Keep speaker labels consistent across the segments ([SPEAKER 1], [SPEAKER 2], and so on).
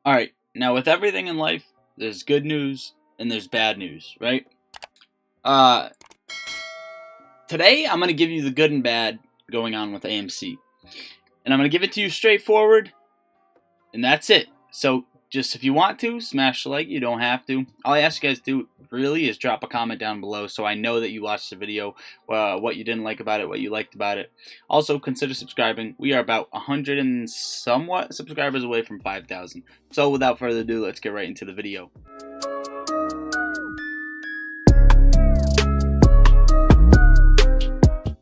[SPEAKER 1] Alright, now with everything in life, there's good news and there's bad news, right? Uh, Today I'm going to give you the good and bad going on with AMC. And I'm going to give it to you straightforward, and that's it. So, just if you want to, smash the like, you don't have to. All I ask you guys to do, really, is drop a comment down below so I know that you watched the video, what you didn't like about it, what you liked about it. Also, consider subscribing. We are about 100 and somewhat subscribers away from 5,000. So, without further ado, let's get right into the video.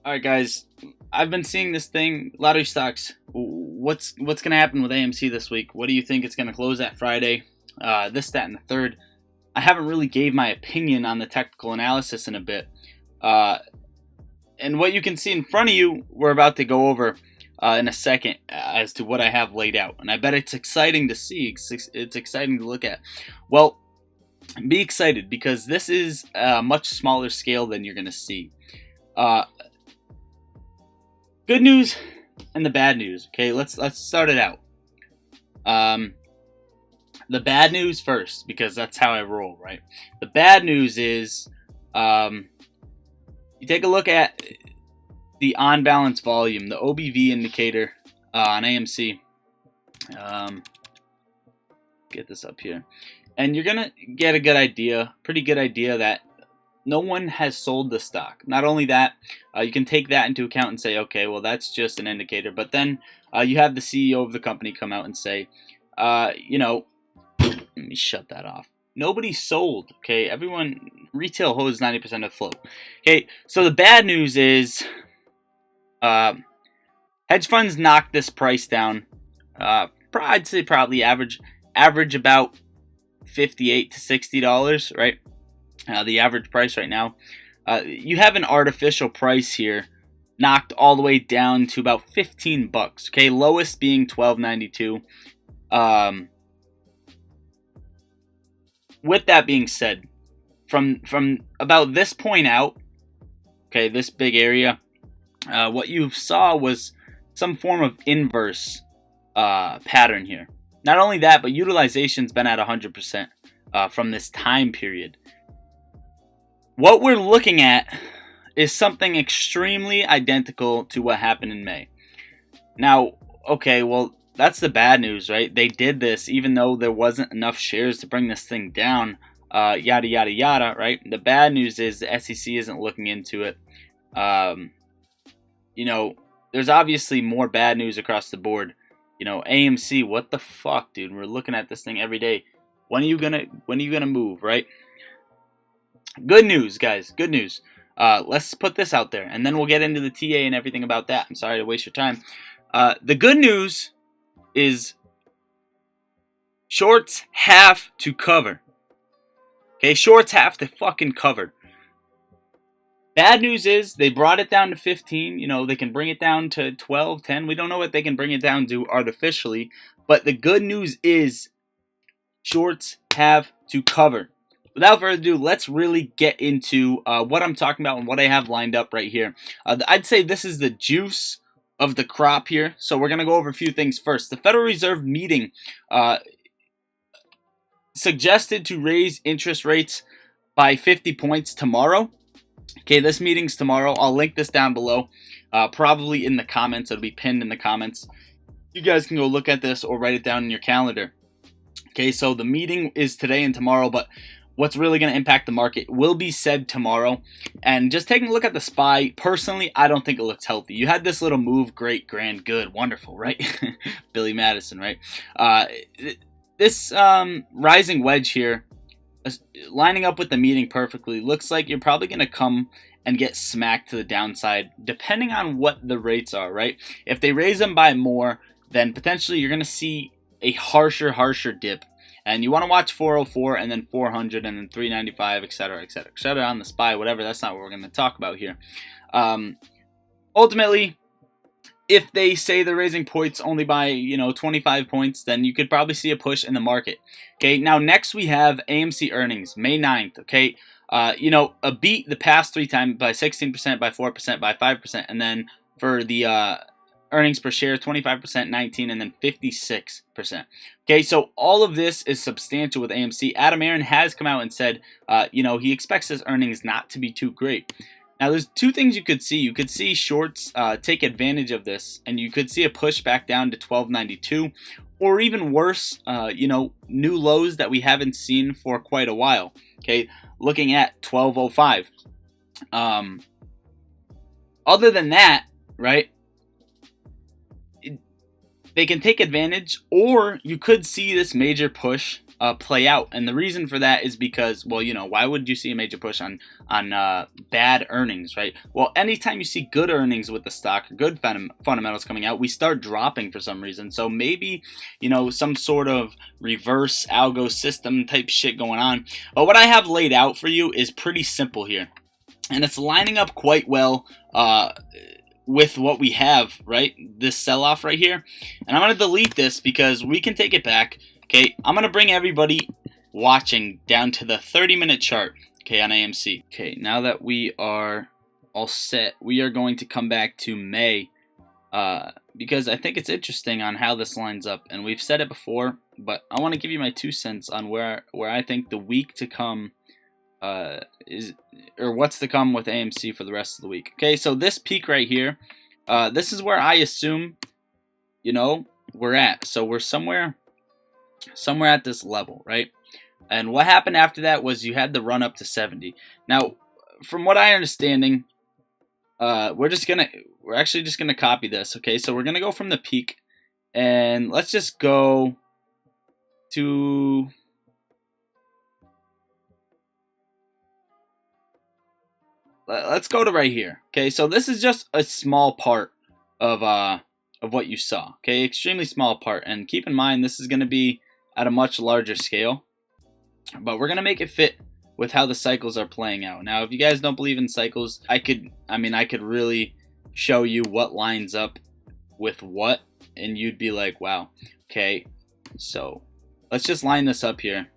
[SPEAKER 1] Alright guys, I've been seeing this thing, lottery stocks. What's going to happen with AMC this week? What do you think it's going to close at Friday? This, that, and the third. I haven't really gave my opinion on the technical analysis in a bit. And what you can see in front of you, we're about to go over in a second as to what I have laid out. And I bet it's exciting to see. It's exciting to look at. Well, be excited because this is a much smaller scale than you're going to see. Good news and the bad news. Okay, let's start it out. The bad news first, because that's how I roll, right? The bad news is you take a look at the on-balance volume, the OBV indicator on AMC. Get this up here. And you're going to get a good idea, pretty good idea that no one has sold the stock. Not only that, you can take that into account and say, okay, well, that's just an indicator. But then you have the CEO of the company come out and say, let me shut that off. Nobody sold, okay? Everyone, retail holds 90% of the float. Okay, so the bad news is hedge funds knocked this price down. I'd say probably average about $58 to $60, right? The average price right now. You have an artificial price here knocked all the way down to about 15 bucks. Okay, lowest being $12.92. With that being said, from about this point out, okay, this big area, what you saw was some form of inverse pattern here. Not only that, but utilization's been at 100% from this time period. What we're looking at is something extremely identical to what happened in May. Now, okay, well, that's the bad news, right? They did this even though there wasn't enough shares to bring this thing down, yada, yada, yada, right? The bad news is the SEC isn't looking into it. There's obviously more bad news across the board. AMC, what the fuck, dude? We're looking at this thing every day. When are you gonna move, right? Good news, guys. Good news. Let's put this out there, and then we'll get into the TA and everything about that. I'm sorry to waste your time. The good news is shorts have to cover. Okay, shorts have to fucking cover. Bad news is they brought it down to 15. They can bring it down to 12, 10. We don't know what they can bring it down to artificially. But the good news is shorts have to cover. Without further ado, let's really get into what I'm talking about and what I have lined up right here. I'd say this is the juice of the crop here. So we're going to go over a few things first. The Federal Reserve meeting suggested to raise interest rates by 50 points tomorrow. Okay, this meeting's tomorrow. I'll link this down below, probably in the comments. It'll be pinned in the comments. You guys can go look at this or write it down in your calendar. Okay, so the meeting is today and tomorrow, but what's really going to impact the market will be said tomorrow. And just taking a look at the SPY, personally, I don't think it looks healthy. You had this little move, great, grand, good, wonderful, right? Billy Madison, right? This rising wedge here, lining up with the meeting perfectly, looks like you're probably going to come and get smacked to the downside, depending on what the rates are, right? If they raise them by more, then potentially you're going to see a harsher dip. And you want to watch 404 and then 400 and then 395, etc., etc., etc. on the SPY, whatever. That's not what we're going to talk about here. Ultimately, if they say they're raising points only by 25 points, then you could probably see a push in the market. Okay, now next we have AMC earnings, May 9th. Okay, a beat the past 3 times by 16%, by 4%, by 5%, and then for the earnings per share, 25%, 19, and then 56%. Okay, so all of this is substantial with AMC. Adam Aron has come out and said, he expects his earnings not to be too great. Now, there's two things you could see. You could see shorts take advantage of this, and you could see a push back down to 12.92, or even worse, new lows that we haven't seen for quite a while. Okay, looking at 12.05. Other than that, right? They can take advantage, or you could see this major push play out. And the reason for that is because, well, why would you see a major push on bad earnings, right? Well, anytime you see good earnings with the stock, good fundamentals coming out, we start dropping for some reason. So maybe, some sort of reverse algo system type shit going on. But what I have laid out for you is pretty simple here. And it's lining up quite well with what we have, right? This sell-off right here. And I'm going to delete this because we can take it back. Okay, I'm going to bring everybody watching down to the 30-minute chart, okay, on AMC. Okay, now that we are all set, we are going to come back to May because I think it's interesting on how this lines up. And we've said it before, but I want to give you my 2 cents on where I think the week to come what's to come with AMC for the rest of the week. Okay, so this peak right here, this is where I assume, we're at. So we're somewhere at this level, right? And what happened after that was you had the run up to 70. Now, from what I understanding, we're actually just gonna copy this. Okay, so we're gonna go from the peak, and let's just go to. Let's go to right here. Okay, so this is just a small part of what you saw. Okay, extremely small part, and keep in mind this is going to be at a much larger scale, but we're going to make it fit with how the cycles are playing out. Now, if you guys don't believe in cycles, I could really show you what lines up with what, and you'd be like, wow. Okay, so let's just line this up here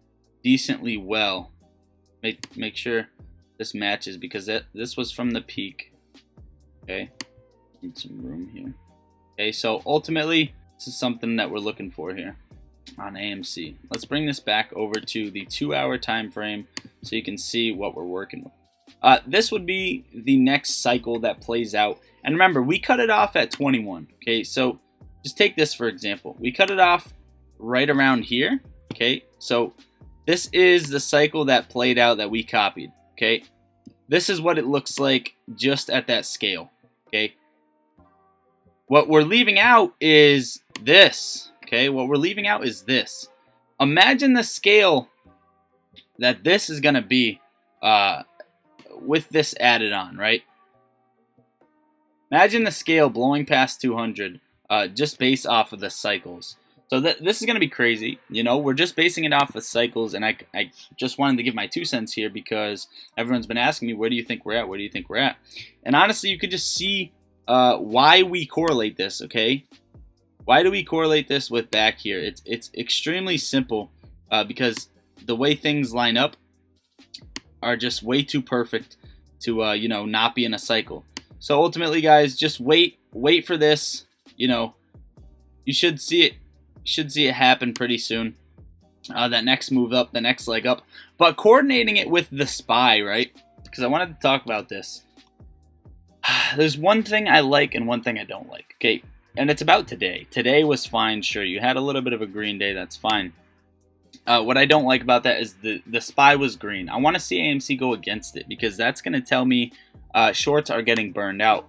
[SPEAKER 1] decently well. Make sure this matches, because this was from the peak. Okay, need some room here. Okay, so ultimately this is something that we're looking for here on AMC. Let's bring this back over to the 2-hour time frame so you can see what we're working with. This would be the next cycle that plays out, and remember, we cut it off at 21. Okay, so just take this for example. We cut it off right around here. Okay, so this is the cycle that played out that we copied. Okay, this is what it looks like just at that scale. Okay, what we're leaving out is this. Okay, what we're leaving out is this. Imagine the scale that this is going to be with this added on, right? Imagine the scale blowing past 200 just based off of the cycles. So this is going to be crazy. We're just basing it off of cycles, and I just wanted to give my 2 cents here because everyone's been asking me, where do you think we're at? Where do you think we're at? And honestly, you could just see why we correlate this, okay? Why do we correlate this with back here? It's extremely simple because the way things line up are just way too perfect to, not be in a cycle. So ultimately, guys, just wait for this. You should see it. Should see it happen pretty soon. That next move up, the next leg up, but coordinating it with the SPY, right? Because I wanted to talk about this. There's one thing I like and one thing I don't like. Okay, and it's about today. Today was fine, sure. You had a little bit of a green day, that's fine. What I don't like about that is the SPY was green. I want to see AMC go against it because that's going to tell me shorts are getting burned out.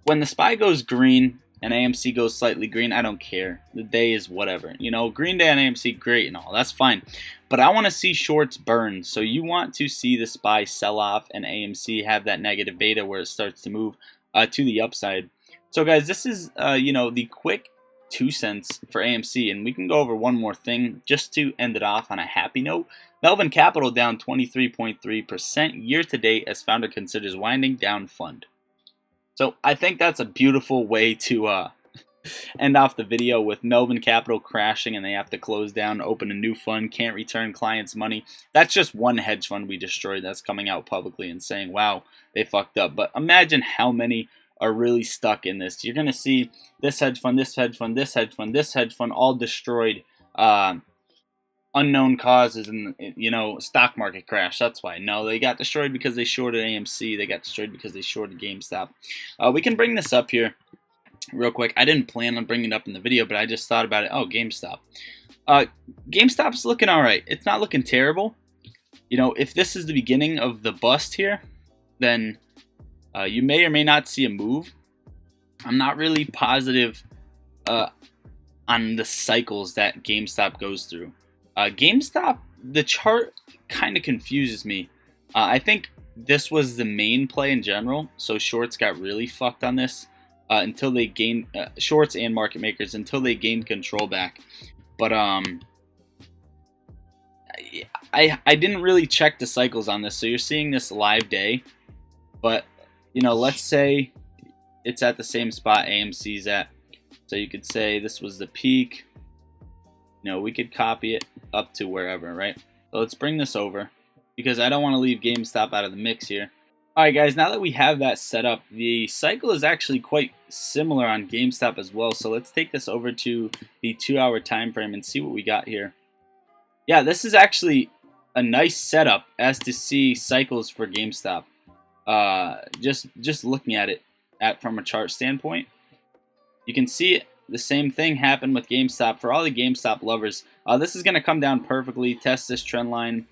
[SPEAKER 1] When the SPY goes green and AMC goes slightly green, I don't care. The day is whatever. Green day on AMC, great and all. That's fine. But I want to see shorts burn. So you want to see the SPY sell off and AMC have that negative beta where it starts to move to the upside. So guys, this is, the quick 2 cents for AMC. And we can go over one more thing just to end it off on a happy note. Melvin Capital down 23.3% year to date as founder considers winding down fund. So I think that's a beautiful way to end off the video with Melvin Capital crashing and they have to close down, open a new fund, can't return clients' money. That's just one hedge fund we destroyed that's coming out publicly and saying, wow, they fucked up. But imagine how many are really stuck in this. You're going to see this hedge fund, this hedge fund, this hedge fund, this hedge fund all destroyed. Unknown causes and, you know, stock market crash. That's why. No, they got destroyed because they shorted AMC. They got destroyed because they shorted GameStop. We can bring this up here real quick. I didn't plan on bringing it up in the video, but I just thought about it. Oh, GameStop. GameStop's looking all right. It's not looking terrible. You know, if this is the beginning of the bust here, then you may or may not see a move. I'm not really positive on the cycles that GameStop goes through. GameStop, the chart kind of confuses me. I think this was the main play in general, so shorts got really fucked on this until they gained shorts and market makers until they gained control back. But I didn't really check the cycles on this, so you're seeing this live day. But you know, let's say it's at the same spot AMC's at, so you could say this was the peak. You know, we could copy it up to wherever, right? So let's bring this over because I don't want to leave GameStop out of the mix here. Alright guys, now that we have that set up, the cycle is actually quite similar on GameStop as well. So let's take this over to the 2-hour time frame and see what we got here. Yeah, this is actually a nice setup as to see cycles for GameStop. Just looking at it from a chart standpoint, you can see it. The same thing happened with GameStop. For all the GameStop lovers, this is going to come down perfectly, test this trend line,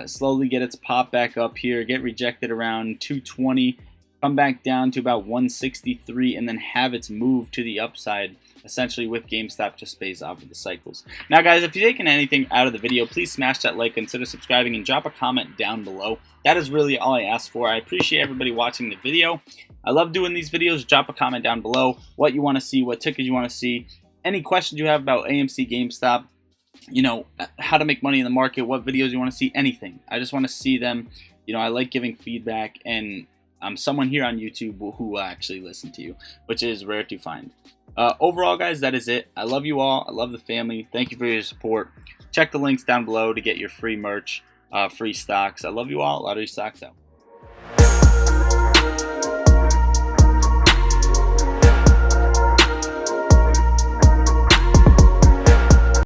[SPEAKER 1] slowly get its pop back up here, get rejected around 220, come back down to about 163, and then have its move to the upside, essentially with GameStop just based off of the cycles. Now guys, if you've taken anything out of the video, please smash that like, consider subscribing, and drop a comment down below. That is really all I ask for. I appreciate everybody watching the video. I love doing these videos. Drop a comment down below what you want to see, what tickets you want to see, any questions you have about AMC, GameStop, you know, how to make money in the market, what videos you want to see, anything. I just want to see them. You know, I like giving feedback, and I'm someone here on YouTube who will actually listen to you, which is rare to find. Overall, guys, that is it. I love you all. I love the family. Thank you for your support. Check the links down below to get your free merch, free stocks. I love you all. Lottery Stocks out.